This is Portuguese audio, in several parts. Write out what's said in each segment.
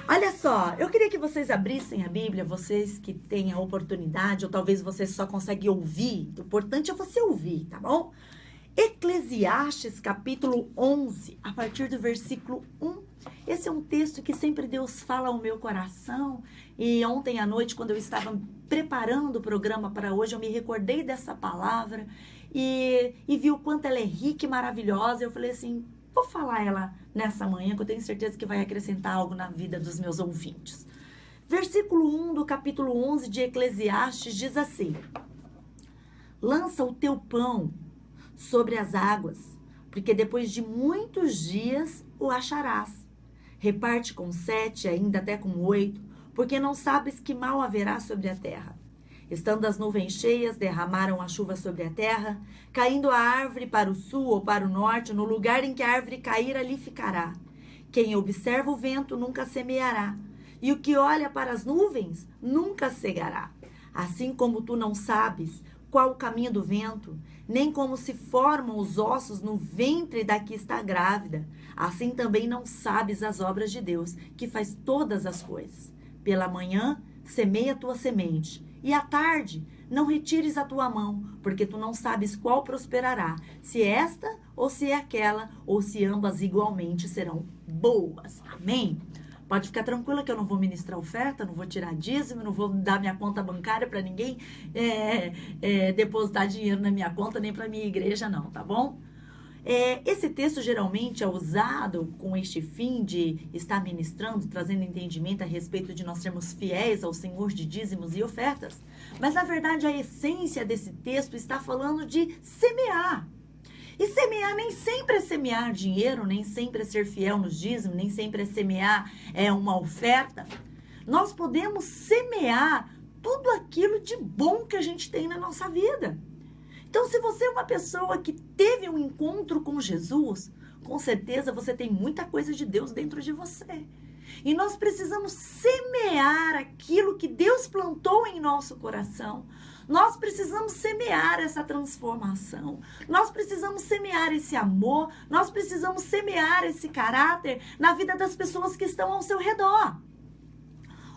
Olha só, eu queria que vocês abrissem a Bíblia, vocês que têm a oportunidade, ou talvez vocês só conseguem ouvir. O importante é você ouvir, tá bom? Eclesiastes, capítulo 11, a partir do versículo 1. Esse é um texto que sempre Deus fala ao meu coração. E ontem à noite, quando eu estava preparando o programa para hoje, eu me recordei dessa palavra e vi o quanto ela é rica e maravilhosa. Eu falei assim, vou falar ela nessa manhã, que eu tenho certeza que vai acrescentar algo na vida dos meus ouvintes. Versículo 1 do capítulo 11 de Eclesiastes diz assim: lança o teu pão sobre as águas, porque depois de muitos dias o acharás. Reparte com 7, ainda até com 8, porque não sabes que mal haverá sobre a terra. Estando as nuvens cheias, derramaram a chuva sobre a terra, caindo a árvore para o sul ou para o norte, no lugar em que a árvore cair, ali ficará. Quem observa o vento nunca semeará, e o que olha para as nuvens nunca cegará. Assim como tu não sabes qual o caminho do vento, nem como se formam os ossos no ventre da que está grávida, assim também não sabes as obras de Deus, que faz todas as coisas. Pela manhã, semeia a tua semente, e à tarde, não retires a tua mão, porque tu não sabes qual prosperará, se esta ou se aquela, ou se ambas igualmente serão boas. Amém? Pode ficar tranquila que eu não vou ministrar oferta, não vou tirar dízimo, não vou dar minha conta bancária para ninguém depositar dinheiro na minha conta, nem para minha igreja não, tá bom? Esse texto geralmente é usado com este fim de estar ministrando, trazendo entendimento a respeito de nós sermos fiéis ao Senhor de dízimos e ofertas. Mas, na verdade, a essência desse texto está falando de semear. E semear nem sempre é semear dinheiro, nem sempre é ser fiel nos dízimos, nem sempre é semear uma oferta. Nós podemos semear tudo aquilo de bom que a gente tem na nossa vida. Então, se você é uma pessoa que teve um encontro com Jesus, com certeza você tem muita coisa de Deus dentro de você. E nós precisamos semear aquilo que Deus plantou em nosso coração. Nós precisamos semear essa transformação. Nós precisamos semear esse amor. Nós precisamos semear esse caráter na vida das pessoas que estão ao seu redor.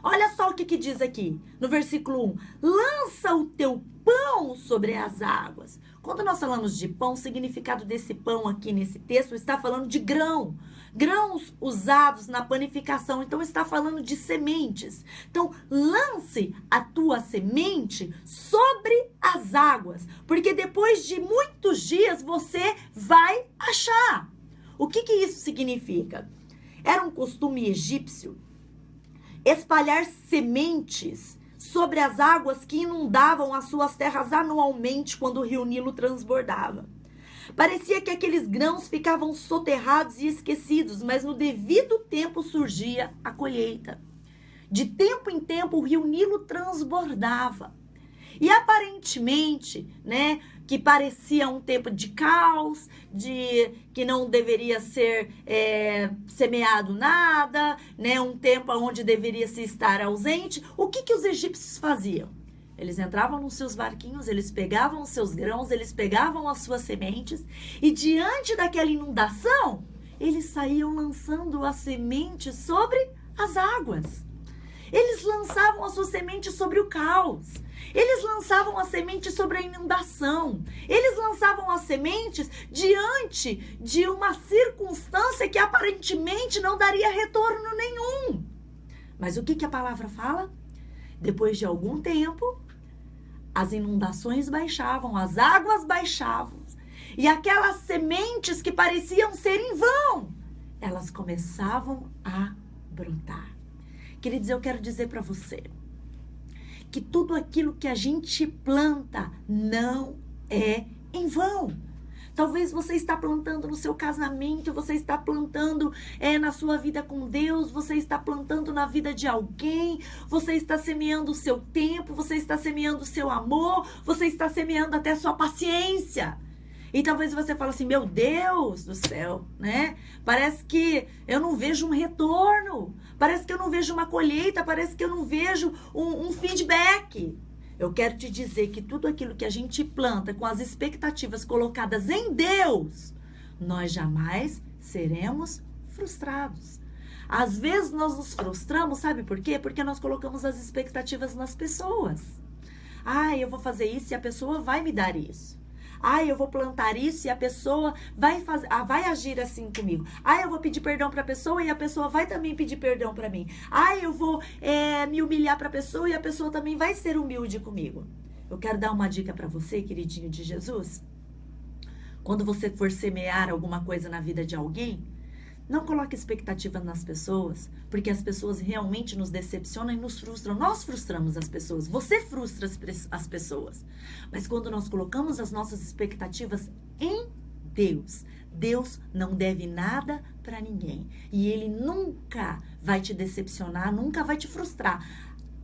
Olha só o que diz aqui no versículo 1. Lança o teu pão sobre as águas. Quando nós falamos de pão, o significado desse pão aqui nesse texto está falando de grão. Grãos usados na panificação. Então, está falando de sementes. Então, lance a tua semente sobre as águas. Porque depois de muitos dias, você vai achar. O que isso significa? Era um costume egípcio espalhar sementes sobre as águas que inundavam as suas terras anualmente quando o rio Nilo transbordava. Parecia que aqueles grãos ficavam soterrados e esquecidos, mas no devido tempo surgia a colheita. De tempo em tempo o rio Nilo transbordava. E aparentemente, que parecia um tempo de caos, de que não deveria ser semeado nada, um tempo onde deveria se estar ausente. O que os egípcios faziam? Eles entravam nos seus barquinhos, eles pegavam os seus grãos, eles pegavam as suas sementes e diante daquela inundação, eles saíam lançando as sementes sobre as águas. Eles lançavam as suas sementes sobre o caos. Eles lançavam as sementes sobre a inundação. Eles lançavam as sementes diante de uma circunstância que aparentemente não daria retorno nenhum. Mas o que a palavra fala? Depois de algum tempo, as inundações baixavam, as águas baixavam. E aquelas sementes que pareciam ser em vão, elas começavam a brotar. Queridos, eu quero dizer para você que tudo aquilo que a gente planta não é em vão. Talvez você está plantando no seu casamento, você está plantando na sua vida com Deus, você está plantando na vida de alguém, você está semeando o seu tempo, você está semeando o seu amor, você está semeando até a sua paciência. E talvez você fale assim, meu Deus do céu, Parece que eu não vejo um retorno, parece que eu não vejo uma colheita, parece que eu não vejo um feedback. Eu quero te dizer que tudo aquilo que a gente planta com as expectativas colocadas em Deus, nós jamais seremos frustrados. Às vezes nós nos frustramos, sabe por quê? Porque nós colocamos as expectativas nas pessoas. Ah, eu vou fazer isso e a pessoa vai me dar isso. Ah, eu vou plantar isso e a pessoa vai agir assim comigo. Ah, eu vou pedir perdão para a pessoa e a pessoa vai também pedir perdão para mim. Ah, eu vou me humilhar para a pessoa e a pessoa também vai ser humilde comigo. Eu quero dar uma dica para você, queridinho de Jesus. Quando você for semear alguma coisa na vida de alguém, não coloque expectativa nas pessoas, porque as pessoas realmente nos decepcionam e nos frustram. Nós frustramos as pessoas, você frustra as pessoas. Mas quando nós colocamos as nossas expectativas em Deus, Deus não deve nada para ninguém. E Ele nunca vai te decepcionar, nunca vai te frustrar.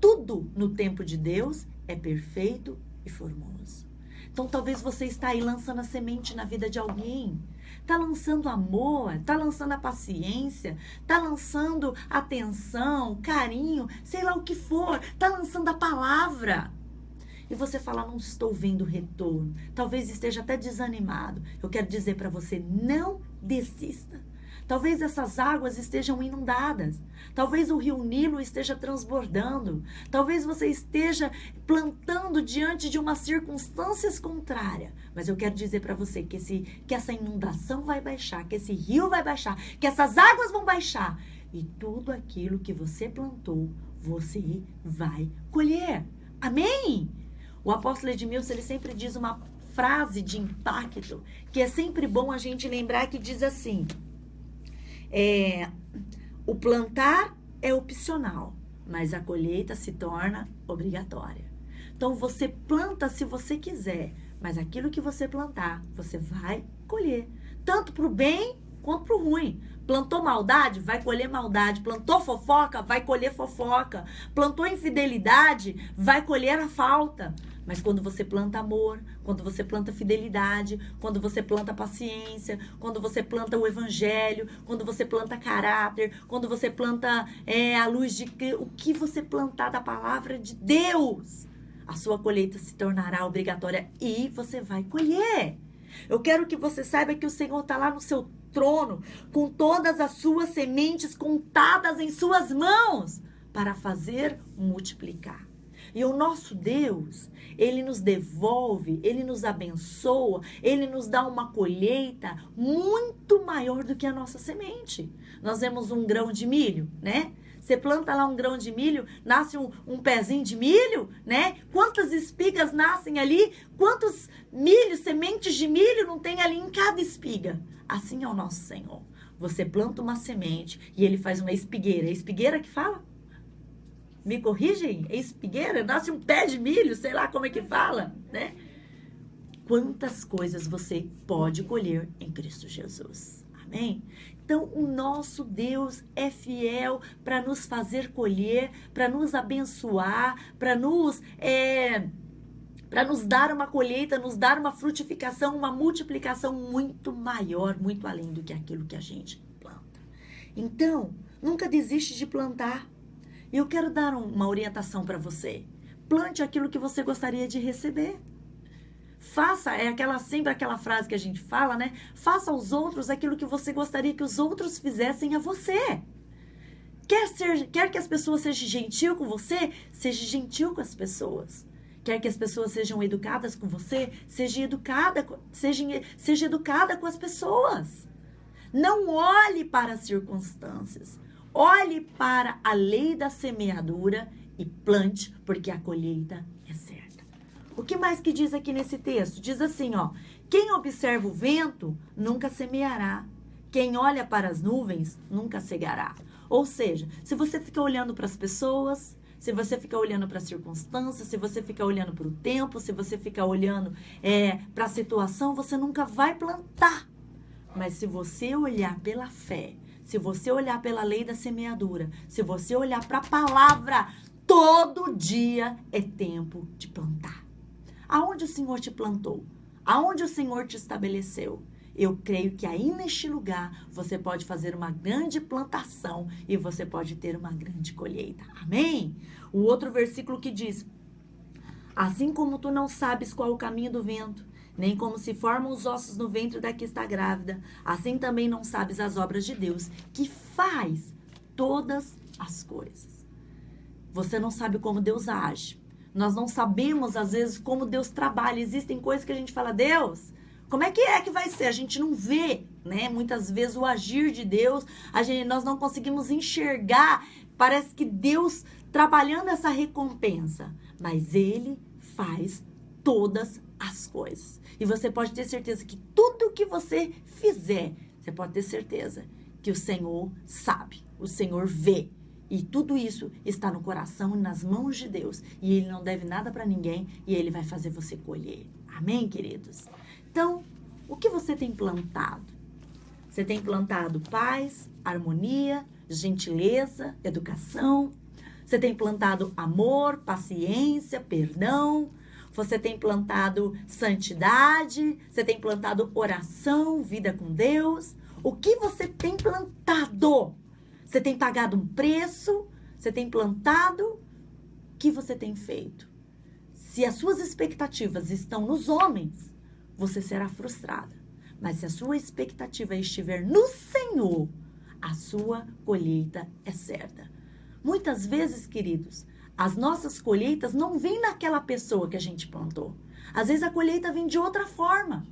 Tudo no tempo de Deus é perfeito e formoso. Então talvez você está aí lançando a semente na vida de alguém. Está lançando amor, está lançando a paciência, está lançando atenção, carinho, sei lá o que for. Está lançando a palavra. E você fala, não estou vendo retorno. Talvez esteja até desanimado. Eu quero dizer para você, não desista. Talvez essas águas estejam inundadas. Talvez o rio Nilo esteja transbordando. Talvez você esteja plantando diante de umas circunstâncias contrárias. Mas eu quero dizer para você que essa inundação vai baixar, que esse rio vai baixar, que essas águas vão baixar. E tudo aquilo que você plantou, você vai colher. Amém? O apóstolo Edmilson, ele sempre diz uma frase de impacto, que é sempre bom a gente lembrar, que diz assim... o plantar é opcional, mas a colheita se torna obrigatória. Então, você planta se você quiser, mas aquilo que você plantar, você vai colher. Tanto para o bem quanto para o ruim. Plantou maldade, vai colher maldade. Plantou fofoca, vai colher fofoca. Plantou infidelidade, vai colher a falta. Mas quando você planta amor, quando você planta fidelidade, quando você planta paciência, quando você planta o evangelho, quando você planta caráter, quando você planta a luz de o que você plantar da palavra de Deus, a sua colheita se tornará obrigatória e você vai colher. Eu quero que você saiba que o Senhor está lá no seu trono, com todas as suas sementes contadas em suas mãos, para fazer multiplicar. E o nosso Deus, Ele nos devolve, Ele nos abençoa, Ele nos dá uma colheita muito maior do que a nossa semente. Nós vemos um grão de milho, né? Você planta lá um grão de milho, nasce um pezinho de milho, né? Quantas espigas nascem ali? Quantos milhos, sementes de milho não tem ali em cada espiga? Assim é o nosso Senhor. Você planta uma semente e Ele faz uma espigueira. É espigueira que fala? Me corrigem? É espigueira? Nasce um pé de milho, sei lá como é que fala, né? Quantas coisas você pode colher em Cristo Jesus. Amém? Então, o nosso Deus é fiel para nos fazer colher, para nos abençoar, para nos dar uma colheita, nos dar uma frutificação, uma multiplicação muito maior, muito além do que aquilo que a gente planta. Então, nunca desiste de plantar. E eu quero dar uma orientação para você. Plante aquilo que você gostaria de receber. Faça, sempre aquela frase que a gente fala, né? Faça aos outros aquilo que você gostaria que os outros fizessem a você. Quer que as pessoas sejam gentil com você? Seja gentil com as pessoas. Quer que as pessoas sejam educadas com você? Seja educada com as pessoas. Não olhe para as circunstâncias. Olhe para a lei da semeadura e plante, porque a colheita é certa. O que mais que diz aqui nesse texto? Diz assim, ó: quem observa o vento nunca semeará. Quem olha para as nuvens nunca cegará. Ou seja, se você fica olhando para as pessoas, se você fica olhando para as circunstâncias, se você fica olhando para o tempo, se você fica olhando para a situação, você nunca vai plantar. Mas se você olhar pela fé, se você olhar pela lei da semeadura, se você olhar para a palavra, todo dia é tempo de plantar. Aonde o Senhor te plantou? Aonde o Senhor te estabeleceu? Eu creio que aí neste lugar você pode fazer uma grande plantação e você pode ter uma grande colheita. Amém? O outro versículo que diz: assim como tu não sabes qual o caminho do vento, nem como se formam os ossos no ventre da que está grávida, assim também não sabes as obras de Deus, que faz todas as coisas. Você não sabe como Deus age. Nós não sabemos, às vezes, como Deus trabalha. Existem coisas que a gente fala, Deus, como é que vai ser? A gente não vê, né? Muitas vezes o agir de Deus, nós não conseguimos enxergar. Parece que Deus trabalhando essa recompensa. Mas Ele faz todas as coisas. E você pode ter certeza que tudo que você fizer, você pode ter certeza que o Senhor sabe, o Senhor vê. E tudo isso está no coração e nas mãos de Deus. E Ele não deve nada para ninguém e Ele vai fazer você colher. Amém, queridos? Então, o que você tem plantado? Você tem plantado paz, harmonia, gentileza, educação. Você tem plantado amor, paciência, perdão. Você tem plantado santidade. Você tem plantado oração, vida com Deus. O que você tem plantado? Você tem pagado um preço? Você tem plantado? O que você tem feito? Se as suas expectativas estão nos homens, você será frustrada. Mas se a sua expectativa estiver no Senhor, a sua colheita é certa. Muitas vezes, queridos, as nossas colheitas não vêm naquela pessoa que a gente plantou. Às vezes a colheita vem de outra forma.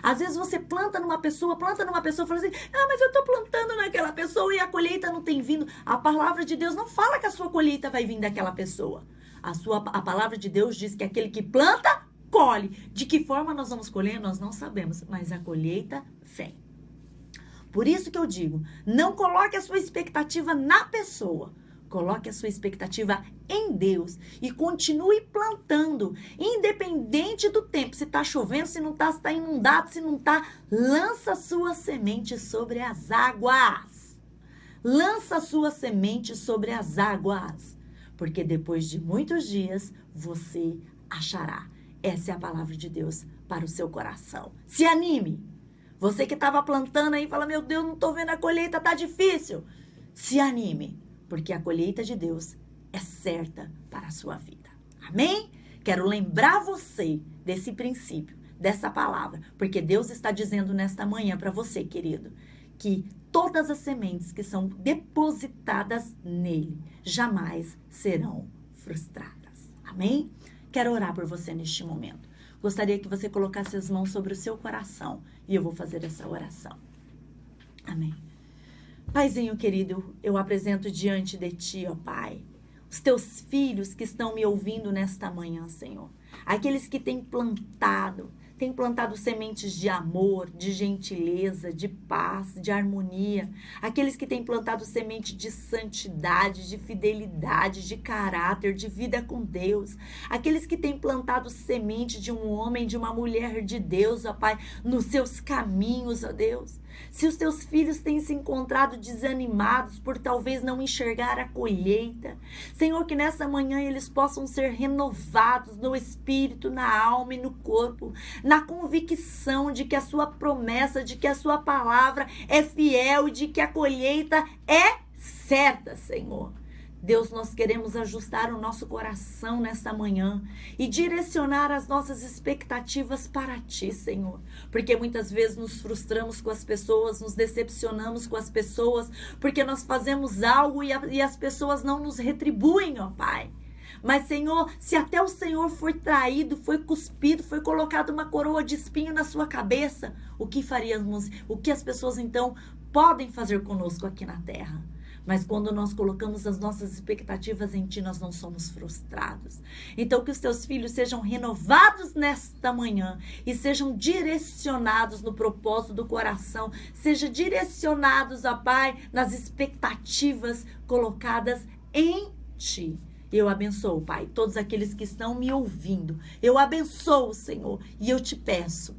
Às vezes você planta numa pessoa, fala assim, mas eu tô plantando naquela pessoa e a colheita não tem vindo. A palavra de Deus não fala que a sua colheita vai vir daquela pessoa. A palavra de Deus diz que aquele que planta, colhe. De que forma nós vamos colher, nós não sabemos, mas a colheita vem. Por isso que eu digo, não coloque a sua expectativa na pessoa. Coloque a sua expectativa em Deus e continue plantando, independente do tempo. Se está chovendo, se não está, se está inundado, se não está, lança a sua semente sobre as águas. Lança a sua semente sobre as águas, porque depois de muitos dias você achará. Essa é a palavra de Deus para o seu coração. Se anime. Você que estava plantando aí, fala, meu Deus, não estou vendo a colheita, tá difícil. Se anime. Porque a colheita de Deus é certa para a sua vida. Amém? Quero lembrar você desse princípio, dessa palavra. Porque Deus está dizendo nesta manhã para você, querido, que todas as sementes que são depositadas nele jamais serão frustradas. Amém? Quero orar por você neste momento. Gostaria que você colocasse as mãos sobre o seu coração e eu vou fazer essa oração. Amém. Paizinho querido, eu apresento diante de ti, ó Pai, os teus filhos que estão me ouvindo nesta manhã, Senhor. Aqueles que têm plantado sementes de amor, de gentileza, de paz, de harmonia. Aqueles que têm plantado semente de santidade, de fidelidade, de caráter, de vida com Deus. Aqueles que têm plantado semente de um homem, de uma mulher de Deus, ó Pai, nos seus caminhos, ó Deus. Se os teus filhos têm se encontrado desanimados por talvez não enxergar a colheita, Senhor, que nessa manhã eles possam ser renovados no espírito, na alma e no corpo, na convicção de que a sua promessa, de que a sua palavra é fiel e de que a colheita é certa, Senhor. Deus, nós queremos ajustar o nosso coração nesta manhã e direcionar as nossas expectativas para ti, Senhor. Porque muitas vezes nos frustramos com as pessoas, nos decepcionamos com as pessoas, porque nós fazemos algo e as pessoas não nos retribuem, ó Pai. Mas, Senhor, se até o Senhor foi traído, foi cuspido, foi colocado uma coroa de espinho na sua cabeça, o que faríamos, o que as pessoas então podem fazer conosco aqui na terra? Mas quando nós colocamos as nossas expectativas em ti, nós não somos frustrados. Então, que os teus filhos sejam renovados nesta manhã e sejam direcionados no propósito do coração. Sejam direcionados, ó Pai, nas expectativas colocadas em ti. Eu abençoo, Pai, todos aqueles que estão me ouvindo. Eu abençoo, Senhor, e eu te peço,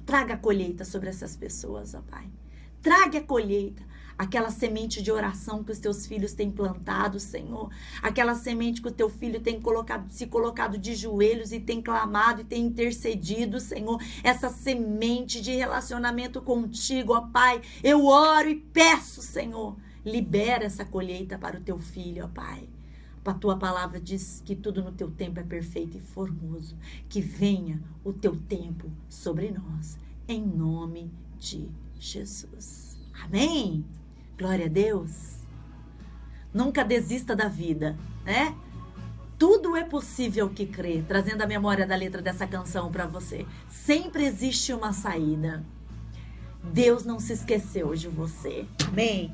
traga a colheita sobre essas pessoas, ó Pai. Traga a colheita. Aquela semente de oração que os teus filhos têm plantado, Senhor. Aquela semente que o teu filho tem se colocado de joelhos e tem clamado e tem intercedido, Senhor. Essa semente de relacionamento contigo, ó Pai. Eu oro e peço, Senhor. Libera essa colheita para o teu filho, ó Pai. A tua palavra diz que tudo no teu tempo é perfeito e formoso. Que venha o teu tempo sobre nós. Em nome de Jesus. Amém? Glória a Deus. Nunca desista da vida, né? Tudo é possível que crê, trazendo a memória da letra dessa canção para você. Sempre existe uma saída. Deus não se esqueceu de você. Amém?